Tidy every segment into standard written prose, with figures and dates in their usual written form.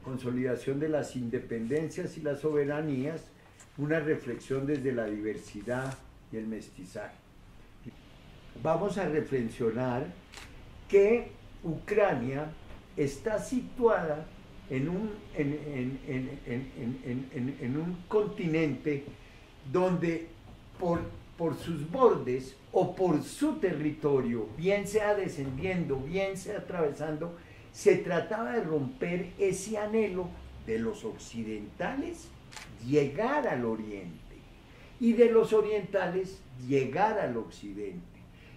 consolidación de las independencias y las soberanías, una reflexión desde la diversidad y el mestizaje. Vamos a reflexionar que Ucrania está situada en un continente donde por sus bordes o por su territorio, bien sea descendiendo, bien sea atravesando, se trataba de romper ese anhelo de los occidentales llegar al oriente y de los orientales llegar al occidente.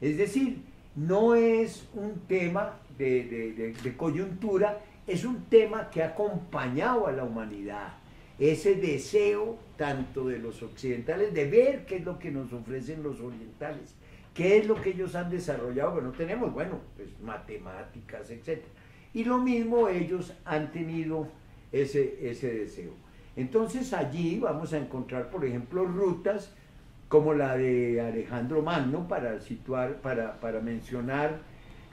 Es decir, no es un tema de coyuntura, es un tema que ha acompañado a la humanidad. Ese deseo tanto de los occidentales de ver qué es lo que nos ofrecen los orientales, qué es lo que ellos han desarrollado, que no tenemos, bueno, pues matemáticas, etc. Y lo mismo ellos han tenido ese deseo. Entonces allí vamos a encontrar, por ejemplo, rutas como la de Alejandro Magno, para situar, para mencionar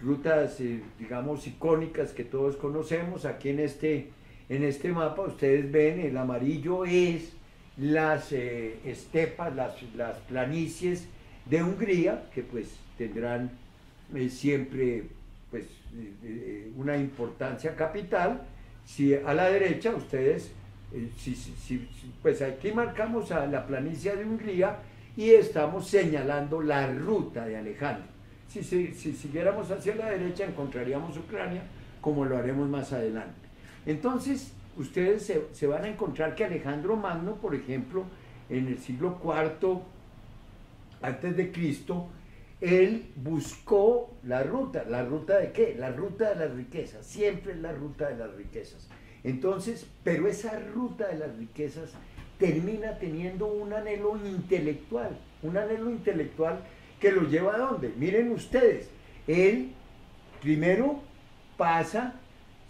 rutas, digamos, icónicas que todos conocemos. Aquí en este mapa ustedes ven, el amarillo es las estepas, las planicies de Hungría, que pues tendrán siempre pues, una importancia capital. Si a la derecha ustedes, pues aquí marcamos a la planicie de Hungría y estamos señalando la ruta de Alejandro. Si siguiéramos hacia la derecha encontraríamos Ucrania, como lo haremos más adelante. Entonces, ustedes se van a encontrar que Alejandro Magno, por ejemplo, en el siglo IV antes de Cristo, él buscó la ruta ¿de qué? La ruta de las riquezas, siempre es la ruta de las riquezas. Entonces, pero esa ruta de las riquezas termina teniendo un anhelo intelectual que lo lleva a ¿dónde? Miren ustedes, él primero pasa,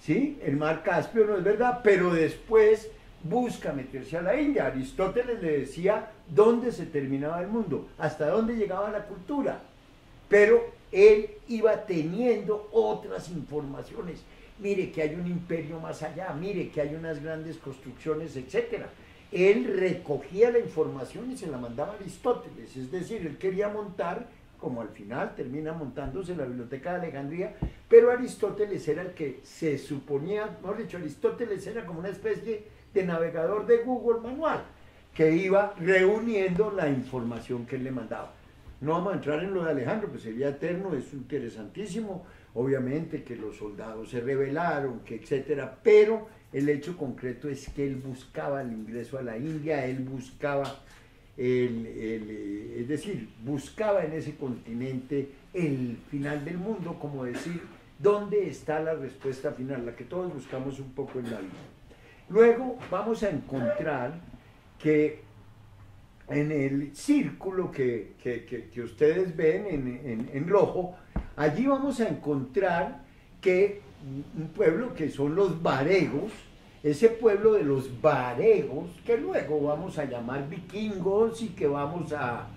¿sí? El mar Caspio, no es verdad, pero después busca meterse a la India. Aristóteles le decía dónde se terminaba el mundo, hasta dónde llegaba la cultura, pero él iba teniendo otras informaciones. Mire que hay un imperio más allá, mire que hay unas grandes construcciones, etc. Él recogía la información y se la mandaba a Aristóteles, es decir, él quería montar, como al final termina montándose la Biblioteca de Alejandría, pero Aristóteles era el que se suponía, mejor dicho, Aristóteles era como una especie de navegador de Google manual, que iba reuniendo la información que él le mandaba. No vamos a entrar en lo de Alejandro, pues sería eterno, es interesantísimo, obviamente que los soldados se rebelaron, que etcétera, pero el hecho concreto es que él buscaba el ingreso a la India, él buscaba, es decir, buscaba en ese continente el final del mundo, como decir, ¿dónde está la respuesta final? La que todos buscamos un poco en la vida. Luego vamos a encontrar que en el círculo que ustedes ven en rojo, allí vamos a encontrar que un pueblo que son los varegos, ese pueblo de los varegos, que luego vamos a llamar vikingos y que vamos a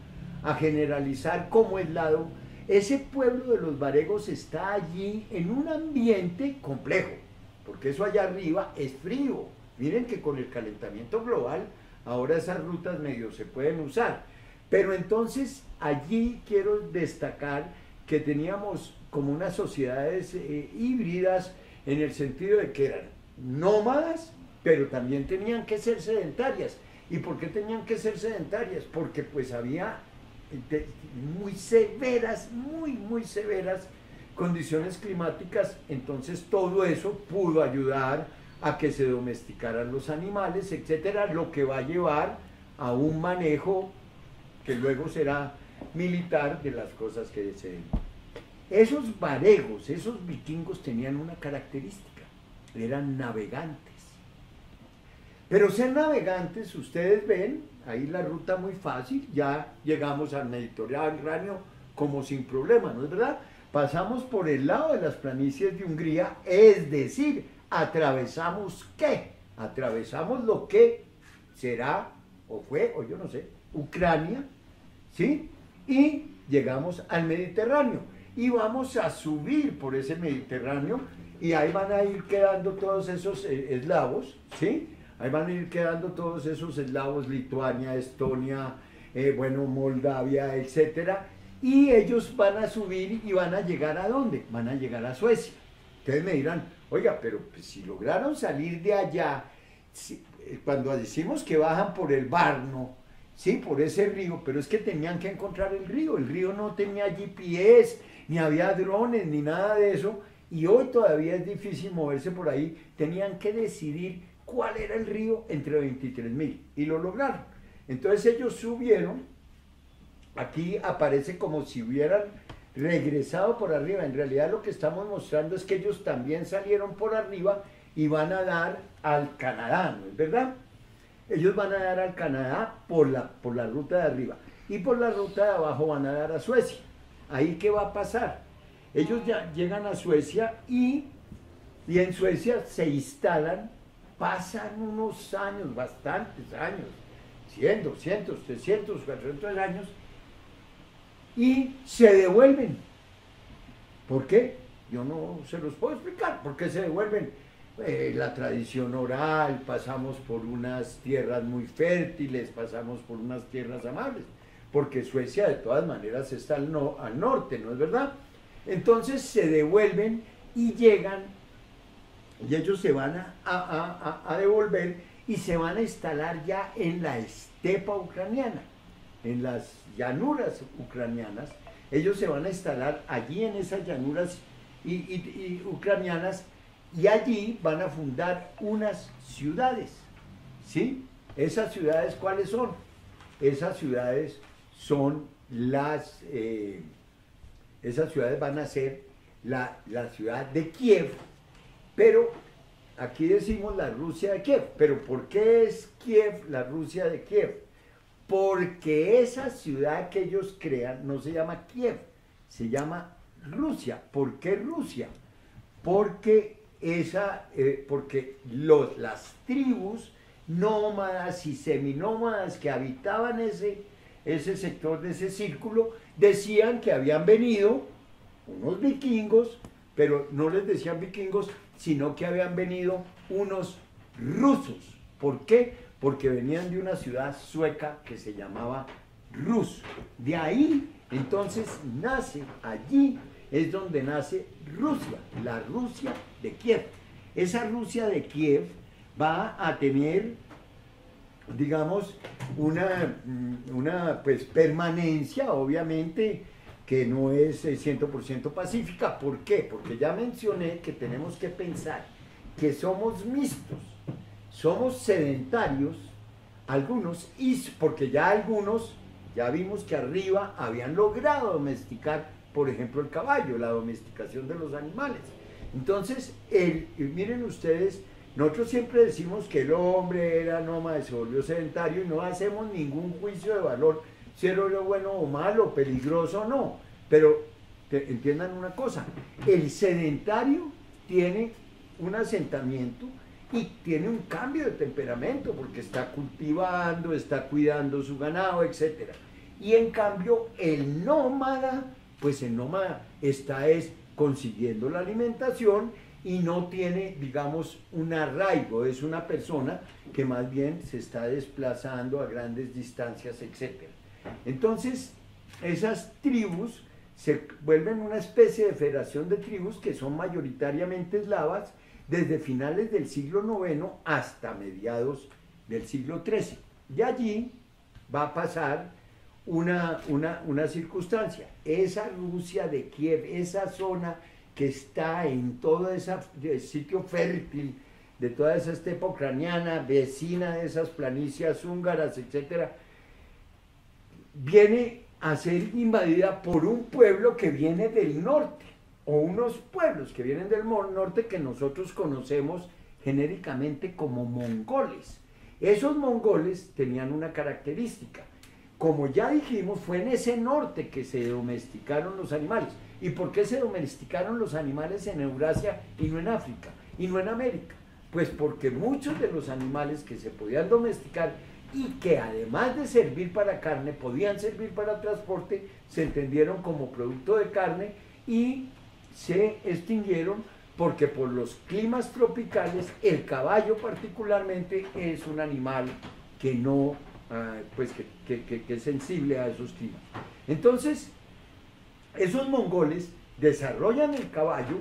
generalizar como eslavo, ese pueblo de los varegos está allí en un ambiente complejo, porque eso allá arriba es frío. Miren que con el calentamiento global ahora esas rutas medio se pueden usar, pero entonces allí quiero destacar que teníamos como unas sociedades híbridas, en el sentido de que eran nómadas, pero también tenían que ser sedentarias. ¿Y por qué tenían que ser sedentarias? Porque pues había muy severas condiciones climáticas, entonces todo eso pudo ayudar a que se domesticaran los animales, etcétera, lo que va a llevar a un manejo que luego será militar de las cosas que deseen. Esos varegos, esos vikingos tenían una característica, eran navegantes. Pero ser navegantes, ustedes ven, ahí la ruta muy fácil, ya llegamos al Mediterráneo como sin problema, ¿no es verdad? Pasamos por el lado de las planicies de Hungría, es decir, atravesamos ¿qué? Atravesamos lo que será, o fue, o yo no sé, Ucrania, ¿sí? Y llegamos al Mediterráneo. y vamos a subir por ese Mediterráneo y ahí van a ir quedando todos esos eslavos, ¿sí? Ahí van a ir quedando todos esos eslavos, Lituania, Estonia, bueno, Moldavia, etcétera, y ellos van a subir y van a llegar ¿a dónde? Van a llegar a Suecia. Ustedes me dirán, oiga, pero pues, si lograron salir de allá, cuando decimos que bajan por el Varno, sí, por ese río, pero es que tenían que encontrar el río no tenía GPS, ni había drones, ni nada de eso, y hoy todavía es difícil moverse por ahí, tenían que decidir cuál era el río entre 23.000, y lo lograron. Entonces ellos subieron, aquí aparece como si hubieran regresado por arriba, en realidad lo que estamos mostrando es que ellos también salieron por arriba y van a dar al Canadá, ¿no es verdad? Ellos van a dar al Canadá por la ruta de arriba y por la ruta de abajo van a dar a Suecia. ¿Ahí qué va a pasar? Ellos ya llegan a Suecia y en Suecia se instalan, pasan unos años, bastantes años, 100, 200, 300, 400 años, y se devuelven. ¿Por qué? Yo no se los puedo explicar. ¿Por qué se devuelven? La tradición oral, pasamos por unas tierras muy fértiles, pasamos por unas tierras amables, porque Suecia de todas maneras está al norte, ¿no es verdad? Entonces se devuelven y llegan, y ellos se van a devolver y se van a instalar ya en la estepa ucraniana, en las llanuras ucranianas. Ellos se van a instalar allí en esas llanuras y ucranianas, y allí van a fundar unas ciudades, ¿sí? ¿Esas ciudades cuáles son? Esas ciudades son esas ciudades van a ser la ciudad de Kiev, pero aquí decimos la Rusia de Kiev. ¿Pero por qué es Kiev la Rusia de Kiev? Porque esa ciudad que ellos crean no se llama Kiev, se llama Rusia. ¿Por qué Rusia? Porque las tribus nómadas y seminómadas que habitaban ese sector de ese círculo decían que habían venido unos vikingos, pero no les decían vikingos, sino que habían venido unos rusos. ¿Por qué? Porque venían de una ciudad sueca que se llamaba Rus. De ahí, entonces, allí es donde nace Rusia, la Rusia de Kiev. Esa Rusia de Kiev va a tener, digamos, una pues, permanencia, obviamente, que no es 100% pacífica. ¿Por qué? Porque ya mencioné que tenemos que pensar que somos mixtos, somos sedentarios, algunos, y porque ya algunos, ya vimos que arriba habían logrado domesticar, por ejemplo, el caballo, la domesticación de los animales. Entonces, miren ustedes, nosotros siempre decimos que el hombre era nómada, se volvió sedentario, y no hacemos ningún juicio de valor, si era bueno o malo, peligroso o no. Pero entiendan una cosa, el sedentario tiene un asentamiento y tiene un cambio de temperamento porque está cultivando, está cuidando su ganado, etc. Y en cambio el nómada, pues el nómada está consiguiendo la alimentación y no tiene, digamos, un arraigo, es una persona que más bien se está desplazando a grandes distancias, etc. Entonces, esas tribus se vuelven una especie de federación de tribus que son mayoritariamente eslavas desde finales del siglo IX hasta mediados del siglo XIII. Y allí va a pasar una circunstancia. Esa Rusia de Kiev, esa zona que está en todo ese sitio fértil de toda esa estepa ucraniana, vecina de esas planicies húngaras, etc., viene a ser invadida por un pueblo que viene del norte, o unos pueblos que vienen del norte que nosotros conocemos genéricamente como mongoles. Esos mongoles tenían una característica. Como ya dijimos, fue en ese norte que se domesticaron los animales. ¿Y por qué se domesticaron los animales en Eurasia y no en África y no en América? Pues porque muchos de los animales que se podían domesticar y que además de servir para carne, podían servir para transporte, se entendieron como producto de carne y se extinguieron porque por los climas tropicales el caballo particularmente es un animal que no, pues que es sensible a esos climas. Entonces, esos mongoles desarrollan el caballo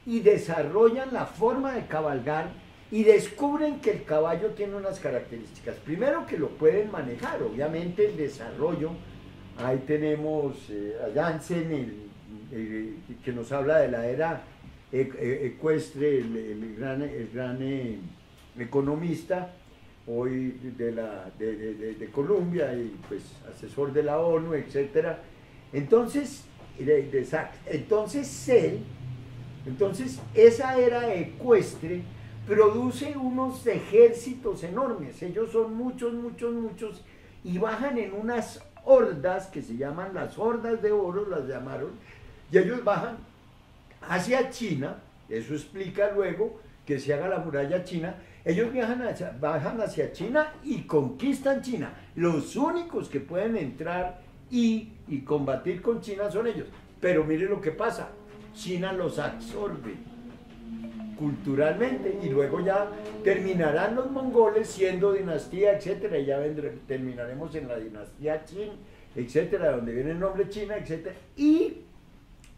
y desarrollan la forma de cabalgar y descubren que el caballo tiene unas características. Primero, que lo pueden manejar, obviamente el desarrollo. Ahí tenemos a Janssen, que nos habla de la era ecuestre, el gran economista, hoy de Colombia, y pues asesor de la ONU, etc. Entonces, entonces esa era ecuestre produce unos ejércitos enormes. Ellos son muchos, muchos, muchos, y bajan en unas hordas que se llaman las hordas de oro, las llamaron, y ellos bajan hacia China. Eso explica luego que se haga la muralla china. Ellos bajan hacia China y conquistan China. Los únicos que pueden entrar y combatir con China son ellos. Pero mire lo que pasa, China los absorbe culturalmente y luego ya terminarán los mongoles siendo dinastía, etcétera, y ya terminaremos en la dinastía Qin, etcétera, donde viene el nombre China, etcétera. Y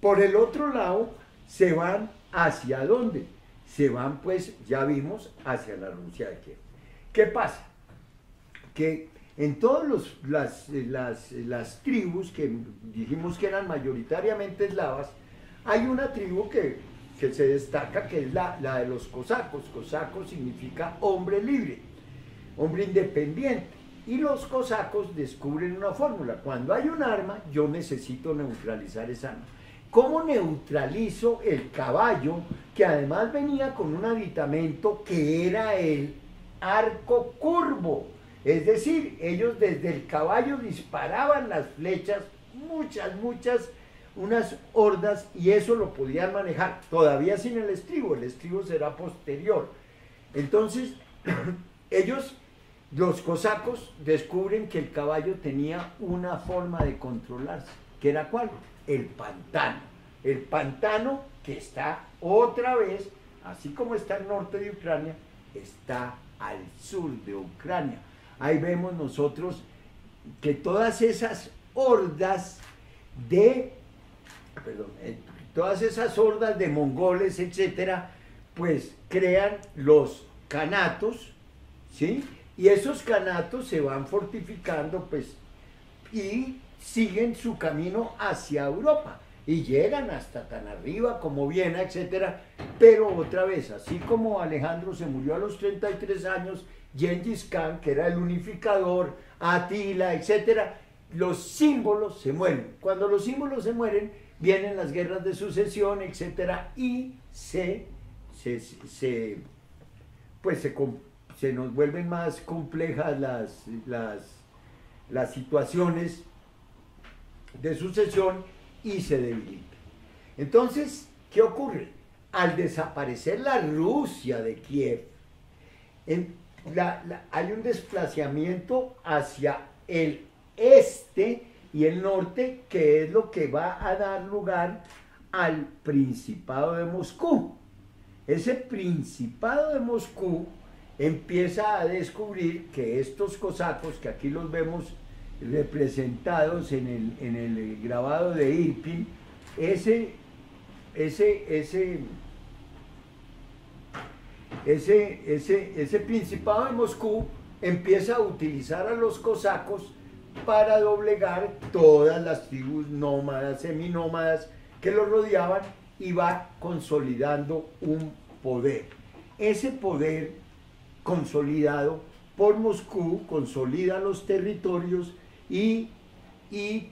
por el otro lado se van hacia ¿dónde? Se van, pues ya vimos, hacia la Rusia de Kiev. ¿Qué pasa? Que en todas las tribus que dijimos que eran mayoritariamente eslavas, hay una tribu que se destaca, que es la de los cosacos. Cosaco significa hombre libre, hombre independiente. Y los cosacos descubren una fórmula: cuando hay un arma, yo necesito neutralizar esa arma. ¿Cómo neutralizo el caballo, que además venía con un aditamento que era el arco curvo? Es decir, ellos desde el caballo disparaban las flechas, muchas, unas hordas, y eso lo podían manejar, todavía sin el estribo será posterior. Entonces, ellos, los cosacos, descubren que el caballo tenía una forma de controlarse, que era ¿cuál? El pantano que está otra vez, así como está al norte de Ucrania, está al sur de Ucrania. Ahí vemos nosotros que todas esas hordas de mongoles, etcétera, pues crean los kanatos, ¿sí? Y esos kanatos se van fortificando, pues, y siguen su camino hacia Europa y llegan hasta tan arriba como Viena, etcétera. Pero otra vez, así como Alejandro se murió a los 33 años, Gengis Khan, que era el unificador, Atila, etcétera, los símbolos se mueren. Cuando los símbolos se mueren, vienen las guerras de sucesión, etcétera, y se nos vuelven más complejas las situaciones de sucesión y se debilita. Entonces, ¿qué ocurre? Al desaparecer la Rusia de Kiev, hay un desplazamiento hacia el este y el norte, que es lo que va a dar lugar al Principado de Moscú. Ese Principado de Moscú empieza a descubrir que estos cosacos, que aquí los vemos representados en el grabado de Irpin, ese Principado de Moscú empieza a utilizar a los cosacos para doblegar todas las tribus nómadas, seminómadas que los rodeaban, y va consolidando un poder. Ese poder consolidado por Moscú consolida los territorios y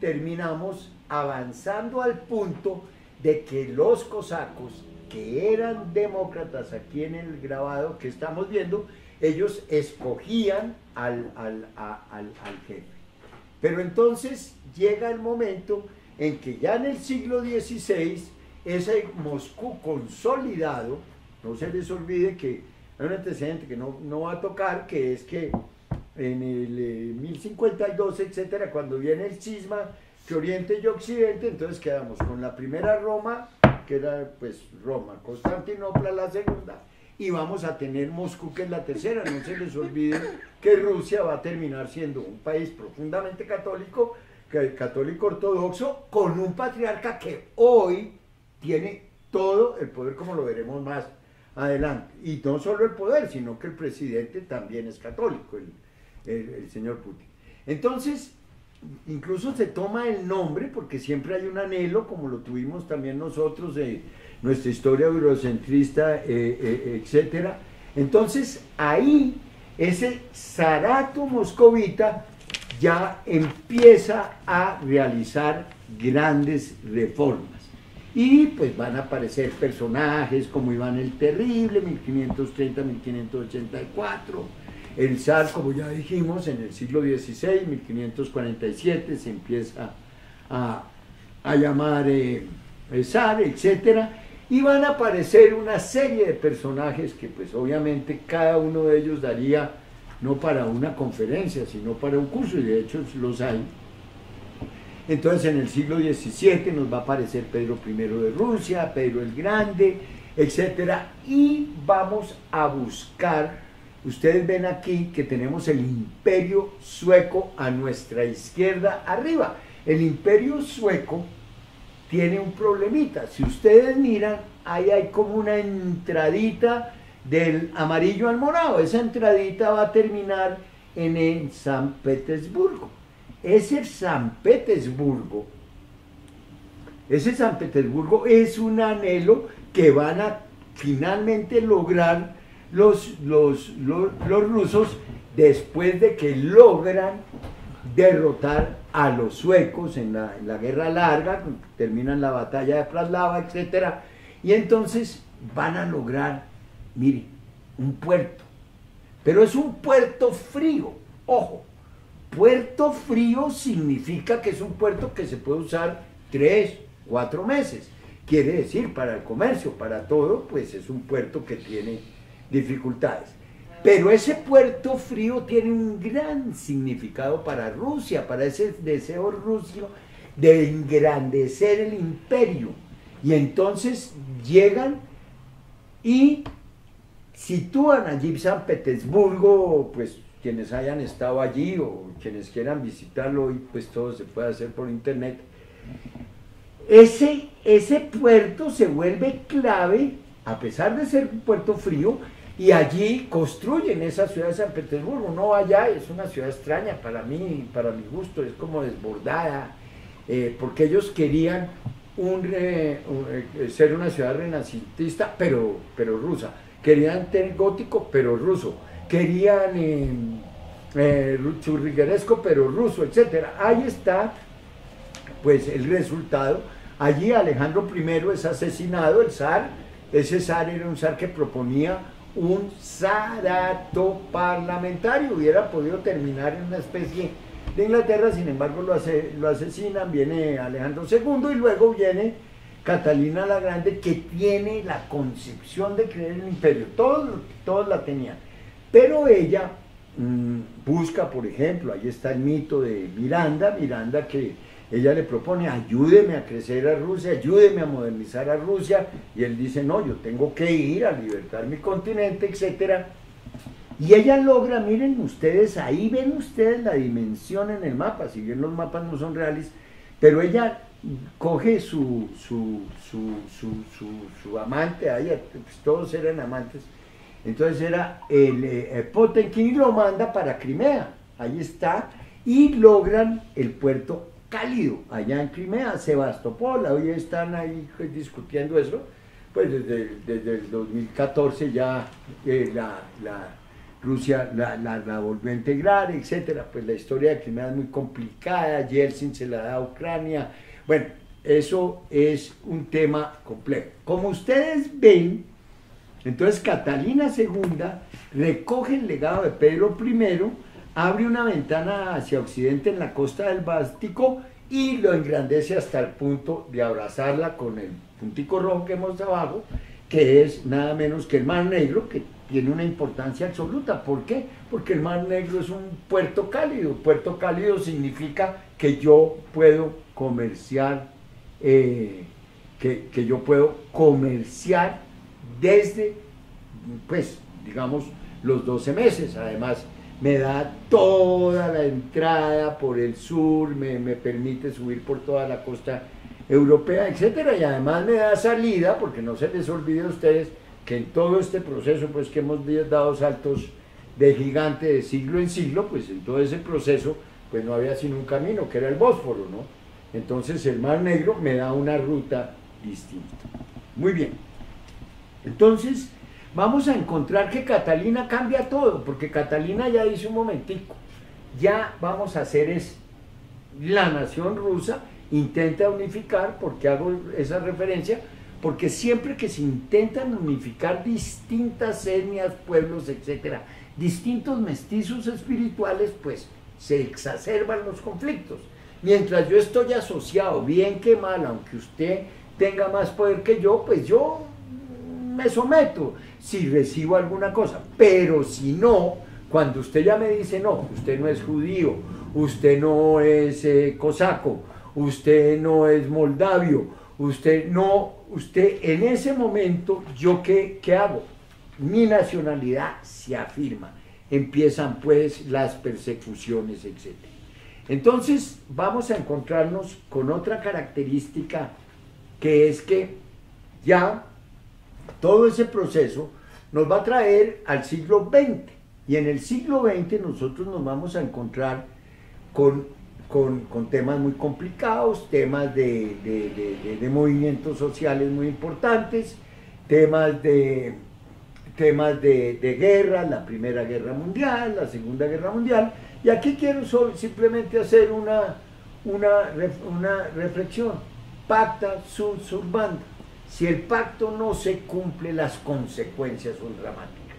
terminamos avanzando al punto de que los cosacos, que eran demócratas, aquí en el grabado que estamos viendo, ellos escogían al jefe. Pero entonces llega el momento en que ya en el siglo XVI, ese Moscú consolidado, no se les olvide que hay un antecedente que no va a tocar, que es que en el 1052, etcétera, cuando viene el cisma que Oriente y Occidente, entonces quedamos con la primera Roma, que era pues Roma, Constantinopla la segunda, y vamos a tener Moscú, que es la tercera. No se les olvide que Rusia va a terminar siendo un país profundamente católico, católico ortodoxo, con un patriarca que hoy tiene todo el poder, como lo veremos más adelante. Y no solo el poder, sino que el presidente también es católico, el señor Putin. Entonces, incluso se toma el nombre, porque siempre hay un anhelo, como lo tuvimos también nosotros, nuestra historia eurocentrista, etcétera. Entonces, ahí, ese zarato moscovita ya empieza a realizar grandes reformas. Y pues van a aparecer personajes como Iván el Terrible, 1530-1584, el zar, como ya dijimos, en el siglo XVI, 1547, se empieza a llamar zar, etcétera, y van a aparecer una serie de personajes que pues obviamente cada uno de ellos daría no para una conferencia, sino para un curso, y de hecho los hay. Entonces en el siglo XVII nos va a aparecer Pedro I de Rusia, Pedro el Grande, etcétera, y vamos a buscar, ustedes ven aquí que tenemos el Imperio Sueco a nuestra izquierda arriba. El Imperio Sueco tiene un problemita, si ustedes miran, ahí hay como una entradita del amarillo al morado, esa entradita va a terminar en San Petersburgo. Ese San Petersburgo es un anhelo que van a finalmente lograr los rusos después de que logran derrotar a los suecos en la guerra larga, terminan la batalla de Praslava, etc. Y entonces van a lograr, mire, un puerto, pero es un puerto frío, ojo. Puerto frío significa que es un puerto que se puede usar 3, 4 meses. Quiere decir, para el comercio, para todo, pues es un puerto que tiene dificultades. Pero ese puerto frío tiene un gran significado para Rusia, para ese deseo ruso de engrandecer el imperio. Y entonces llegan y sitúan allí San Petersburgo, pues quienes hayan estado allí o quienes quieran visitarlo, y pues todo se puede hacer por internet. Ese puerto se vuelve clave, a pesar de ser un puerto frío, y allí construyen esa ciudad de San Petersburgo. Uno allá, es una ciudad extraña para mí, para mi gusto, es como desbordada, porque ellos querían ser una ciudad renacentista, pero rusa. Querían tener gótico, pero ruso. Querían churrigueresco, pero ruso, etc. Ahí está, pues, el resultado. Allí Alejandro I es asesinado, el zar. Ese zar era un zar que proponía un zarato parlamentario. Hubiera podido terminar en una especie de Inglaterra, sin embargo lo asesinan. Viene Alejandro II y luego viene Catalina la Grande, que tiene la concepción de crear el imperio. Todos la tenían, pero ella busca, por ejemplo, ahí está el mito de Miranda, que ella le propone: ayúdeme a crecer a Rusia, ayúdeme a modernizar a Rusia, y él dice: no, yo tengo que ir a libertar mi continente, etc. Y ella logra, miren ustedes, ahí ven ustedes la dimensión en el mapa, si bien los mapas no son reales, pero ella coge su amante, ahí, pues todos eran amantes. Entonces era el Potemkin, y lo manda para Crimea, ahí está, y logran el puerto cálido, allá en Crimea, Sebastopol. Hoy están ahí discutiendo eso, pues desde el 2014 ya Rusia la volvió a integrar, etcétera. Pues la historia de Crimea es muy complicada, Yeltsin se la da a Ucrania, bueno, eso es un tema complejo. Como ustedes ven, entonces Catalina II recoge el legado de Pedro I, abre una ventana hacia occidente en la costa del Báltico y lo engrandece hasta el punto de abrazarla con el puntico rojo que vemos abajo, que es nada menos que el Mar Negro, que tiene una importancia absoluta. ¿Por qué? Porque el Mar Negro es un puerto cálido. Puerto cálido significa que yo puedo comerciar, que yo puedo comerciar desde, pues, digamos, los 12 meses. Además, me da toda la entrada por el sur, me permite subir por toda la costa europea, etcétera, y además me da salida, porque no se les olvide a ustedes que en todo este proceso, pues, que hemos dado saltos de gigante de siglo en siglo, pues en todo ese proceso, pues no había sino un camino, que era el Bósforo, ¿no? Entonces el Mar Negro me da una ruta distinta. Muy bien. Entonces, vamos a encontrar que Catalina cambia todo, porque Catalina ya dice un momentico, ya vamos a hacer es la nación rusa, intenta unificar. ¿Por qué hago esa referencia? Porque siempre que se intentan unificar distintas etnias, pueblos, etcétera, distintos mestizos espirituales, pues se exacerban los conflictos. Mientras yo estoy asociado, bien que mal, aunque usted tenga más poder que yo, pues yo me someto si recibo alguna cosa. Pero si no, cuando usted ya me dice, no, usted no es judío, usted no es cosaco, usted no es moldavio, usted en ese momento, ¿yo qué hago? Mi nacionalidad se afirma. Empiezan pues las persecuciones, etc. Entonces vamos a encontrarnos con otra característica, que es que ya todo ese proceso nos va a traer al siglo XX, y en el siglo XX nosotros nos vamos a encontrar con temas muy complicados, temas de movimientos sociales muy importantes, temas de guerra, la Primera Guerra Mundial, la Segunda Guerra Mundial, y aquí quiero simplemente hacer una reflexión. Pacta sunt servanda. Si el pacto no se cumple, las consecuencias son dramáticas.